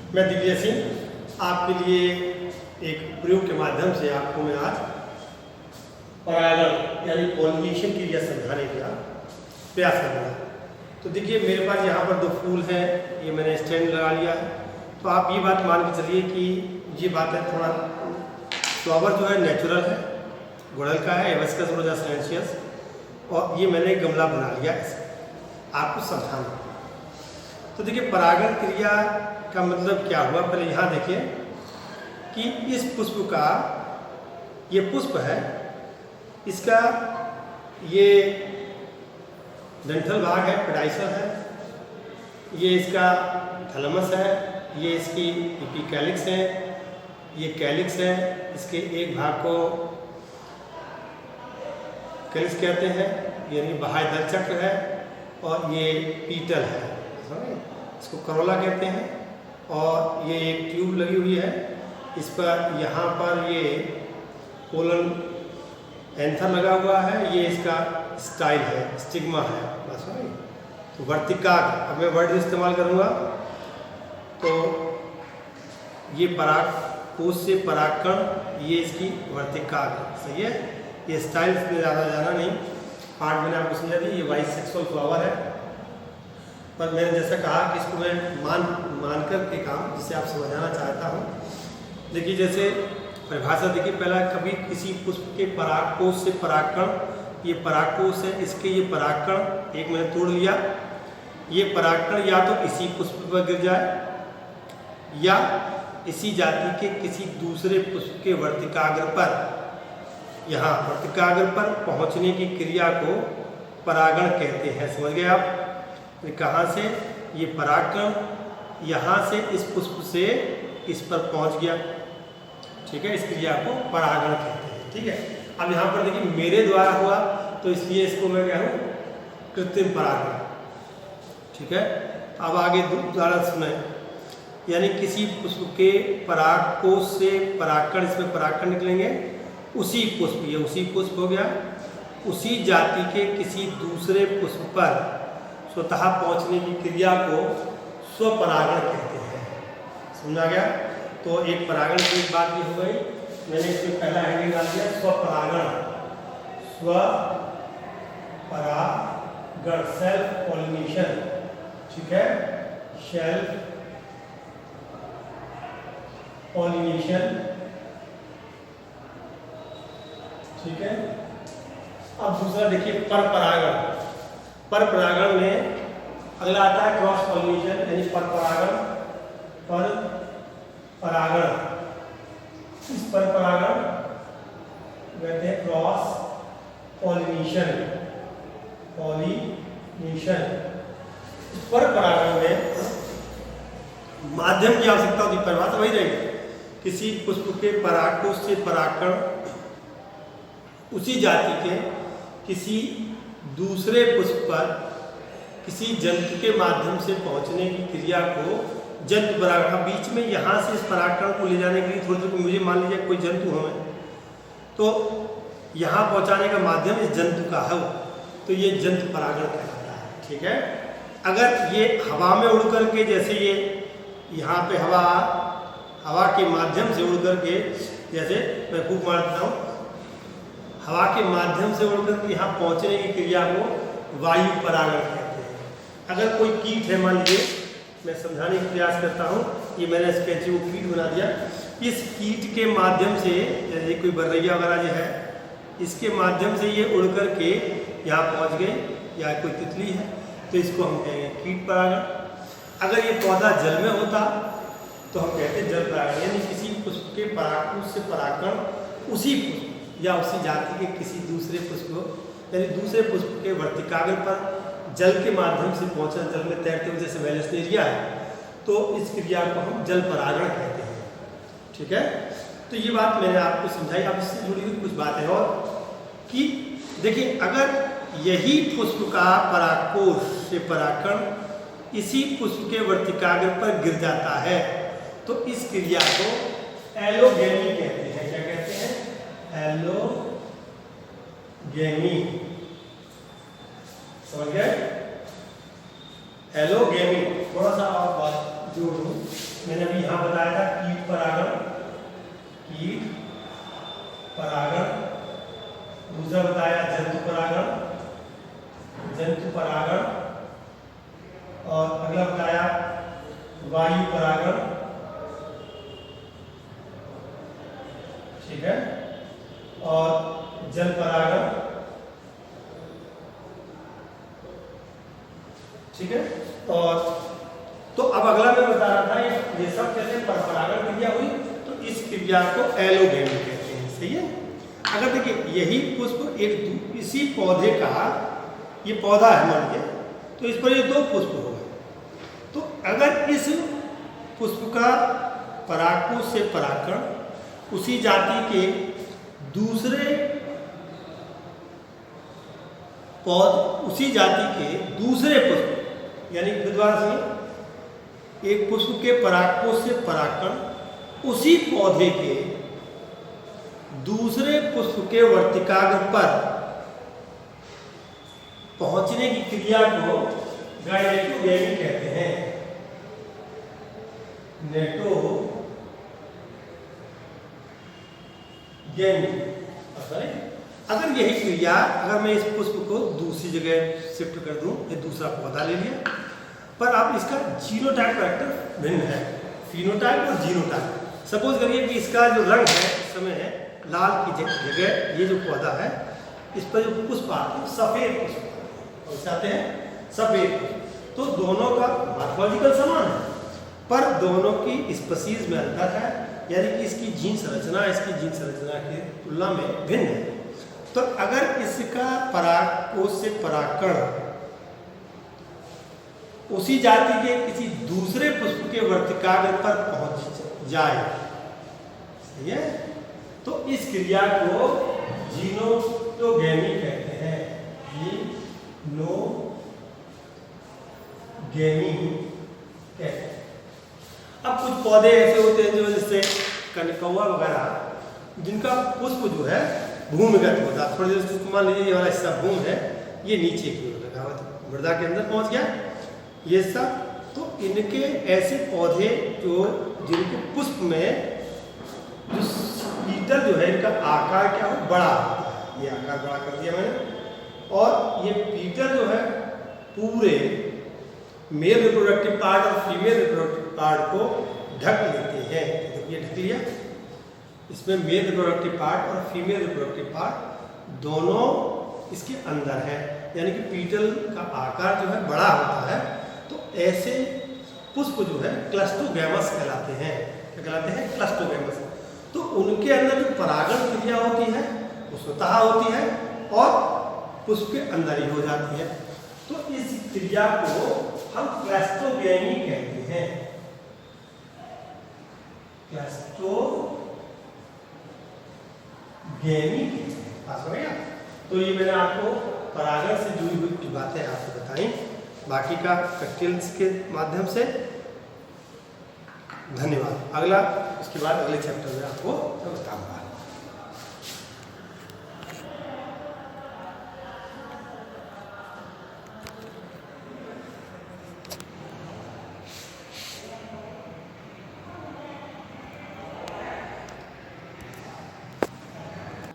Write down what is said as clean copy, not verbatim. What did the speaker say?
मैं दिव्य सिंह आपके लिए एक प्रयोग के माध्यम से आपको मैं आज परागण यानी पॉलिनेशन की क्रिया समझाने का प्रयास करूँगा। तो देखिए मेरे पास यहाँ पर दो फूल हैं, ये मैंने स्टैंड लगा लिया है। तो आप ये बात मान के चलिए कि ये बात है, थोड़ा फ्लावर जो है नेचुरल है, गुड़हल का है, हिबिस्कस रोज़ा सिलेंशियस, और ये मैंने एक गमला बना लिया इसे आपको समझाना। तो देखिए परागण क्रिया का मतलब क्या हुआ, पहले यहाँ देखिए कि इस पुष्प का, ये पुष्प है, इसका ये डंठल भाग है, पेडाइसल है, ये इसका थैलेमस है, ये इसकी एपिकैलिक्स है, ये कैलिक्स है, इसके एक भाग को कैलिक्स कहते हैं यानी बाह्य दल चक्र है, और ये पीटल है, इसको करोला कहते हैं। और ये एक ट्यूब लगी हुई है, इस पर यहाँ पर ये पोलन एंथर लगा हुआ है, ये इसका स्टाइल है, स्टिग्मा है, बस हो गई। तो वर्तिकाग्र, अब मैं वर्ड इस्तेमाल करूँगा, तो ये पराग कोश से परागकण, ये इसकी वर्तिकाग्र, सही है। ये स्टाइल में ज़्यादा जाना नहीं, पार्ट मैंने आपको समझा दी। ये बाइसेक्सुअल फ्लावर है, पर मैंने जैसा कहा कि इसको मैं मान कर के काम जिसे आप समझाना चाहता हूँ। देखिए जैसे परिभाषा देखिए, पहला कभी किसी पुष्प के परागकोश से परागकण, ये परागकोश है, इसके ये परागकण एक मैंने तोड़ लिया, ये परागकण या तो इसी पुष्प पर गिर जाए या इसी जाति के किसी दूसरे पुष्प के वर्तिकाग्र पर, यहाँ वर्तिकाग्र पर पहुँचने की क्रिया को परागण कहते हैं। समझ गए आप? कहाँ से ये परागकण यहाँ से इस पुष्प से इस पर पहुँच गया, ठीक है, इस क्रिया को परागण कहते हैं। ठीक है, अब यहाँ पर देखिए मेरे द्वारा हुआ, तो इसलिए इसको मैं कह रहा हूँ कृत्रिम परागण। ठीक है, अब आगे दोबारा सुने, यानी किसी पुष्प के परागकोश से परागकण, इसमें परागकण निकलेंगे, उसी पुष्प, ये उसी पुष्प हो गया, उसी जाति के किसी दूसरे पुष्प पर स्वतः पहुँचने की क्रिया को स्वपरागण कहते हैं। समझा गया? तो एक परागण की एक बात भी हो गई, मैंने इसमें पहला हेडिंग डाल दिया स्वपरागण, स्वपरागण, सेल्फ पॉलिनेशन। ठीक है, सेल्फ पॉलिनेशन। ठीक है, अब दूसरा देखिए पर परागण। पर परागण में अगला आता है क्रॉस पॉलिनेशन, यानी पर परागण, पर परागण, इस पर परागण कहते हैं क्रॉस पॉलिनेशन। पॉलिनेशन पर परागण में माध्यम की आवश्यकता होती है, परिभाषा वही रहेगी, किसी पुष्प के परागकोश से परागकण उसी जाति के किसी दूसरे पुष्प पर किसी जंतु के माध्यम से पहुंचने की क्रिया को जंतु परागण। बीच में यहाँ से इस परागकण को ले जाने के लिए थोड़ी देर, मुझे मान लीजिए कोई जंतु हमें, तो यहाँ पहुँचाने का माध्यम इस जंतु का है, तो ये जंतु परागण कहलाता है। ठीक है, अगर ये हवा में उड़ करके, जैसे ये यहाँ पे हवा के माध्यम से उड़ करके, जैसे मैं फूंक मारता हूँ, हवा के माध्यम से उड़ करके यहाँ पहुँचने की क्रिया को वायु परागण कहते हैं। अगर कोई कीट है, मान लीजिए मैं समझाने का प्रयास करता हूँ, ये मैंने स्केच को कीट बना दिया, इस कीट के माध्यम से, जैसे कोई बर्रैया वगैरह जो है, इसके माध्यम से ये उड़ करके यहाँ पहुँच गए, या कोई तितली है, तो इसको हम कहेंगे कीट परागण। अगर ये पौधा जल में होता तो हम कहते हैं जल परागण, यानी किसी पुष्प के परागकोश से परागकण उसी पुष्प या उसी जाति के किसी दूसरे पुष्प, यानी दूसरे पुष्प के वर्तिकाग्र पर जल के माध्यम से पहुंचा, जल में तैरते हुए, जैसे वेलस्नेरिया है, तो इस क्रिया को हम जल परागण कहते हैं। ठीक है, तो ये बात मैंने आपको समझाई। अब इससे जुड़ी हुई कुछ बातें और कि देखिए, अगर यही पुष्प का परागकोश से परागकण इसी पुष्प के वर्तिकाग्र पर गिर जाता है, तो इस क्रिया को एलोगेमी कहते हैं। क्या कहते हैं? एलोगेमी। समझ गए? एलोगेमी। थोड़ा सा और बात जोड़ दूँ, मैंने अभी और अगला बताया वायु परागण, ठीक है, और जल परागण, ठीक है। और तो अब अगला मैं बता रहा था ये सब कैसे परागण क्रिया हुई, तो इस क्रिया को एलोगेमी कहते हैं, सही है। अगर देखिए यही पुष्प एक इसी पौधे का, ये पौधा है मान लीजिए, तो इस पर ये 2 पुष्प हो गए, तो अगर इस पुष्प का परागकोश से परागकण उसी जाति के दूसरे उसी जाति के दूसरे पुष्प, यानी विद्वान से एक पुष्प के परागकोश से परागकण उसी पौधे के दूसरे पुष्प के वर्तिकाग्र पर पहुंचने की क्रिया को गायनेटोगेमी कहते हैं। अगर यही क्रिया, अगर मैं इस पुष्प को दूसरी जगह शिफ्ट कर दूं, ये दूसरा पौधा ले लिया, पर आप इसका जीनोटाइप कैरेक्टर भिन्न है, फिनोटाइप और जीनोटाइप। सपोज करिए कि इसका जो रंग है इस समय है लाल की जगह, ये जो पौधा है इस पर जो पुष्प आते हैं सफेद पुष्प आते हैं, सफेद पुष्प, तो दोनों का मॉर्फोलॉजिकल समान है, पर दोनों की स्पीशीज में अंतर है, यानी कि इसकी जीन संरचना इसकी जीन संरचना की तुलना में भिन्न है। तो अगर इसका परागकोश से परागकण उसी जाति के किसी दूसरे पुष्प के वर्तिकाग्र पर पहुंच जाए, सही है, तो इस क्रिया को जीनोटोगेमी कहते हैं, जीनोगेमी कहते हैं। अब कुछ पौधे ऐसे होते हैं जो जैसे कनकौआ वगैरह, जिनका पुष्प जो है भूमिगत होता है, थोड़ी देर से मान लीजिए ये वाला हिस्सा भूमि है, ये नीचे की ओर लगा हुआ था, मृदा के अंदर पहुंच गया ये सब, तो इनके ऐसे पौधे जो जिनके पुष्प में जो पीतल जो है इनका आकार क्या हो बड़ा होता है, ये आकार बड़ा कर दिया मैंने, और ये पीतल जो है पूरे मेल रिप्रोडक्टिव पार्ट और फीमेल रिप्रोडक्टिव पार्ट को ढक लेते हैं, ये ढक लिया, इसमें मेल रिप्रोडक्टिव पार्ट और फीमेल रिप्रोडक्टिव पार्ट दोनों इसके अंदर है, यानी कि पीतल का आकार जो है बड़ा होता है। तो ऐसे पुष्प जो है क्लस्टोगैमस कहलाते हैं, क्या कहलाते हैं, क्लस्टोगैमस। तो उनके अंदर जो परागण क्रिया होती है वो स्वतः होती है और पुष्प के अंदर ही हो जाती है, तो इस क्रिया को हम क्लस्टोगेमी कहते हैं, क्लस्टोगेमी पास हो गया। तो ये मैंने आपको परागण से जुड़ी हुई बातें आपको बताई, बाकी का प्रैक्टिकल्स के माध्यम से। धन्यवाद। अगला इसके बाद अगले चैप्टर में आपको बताऊंगा।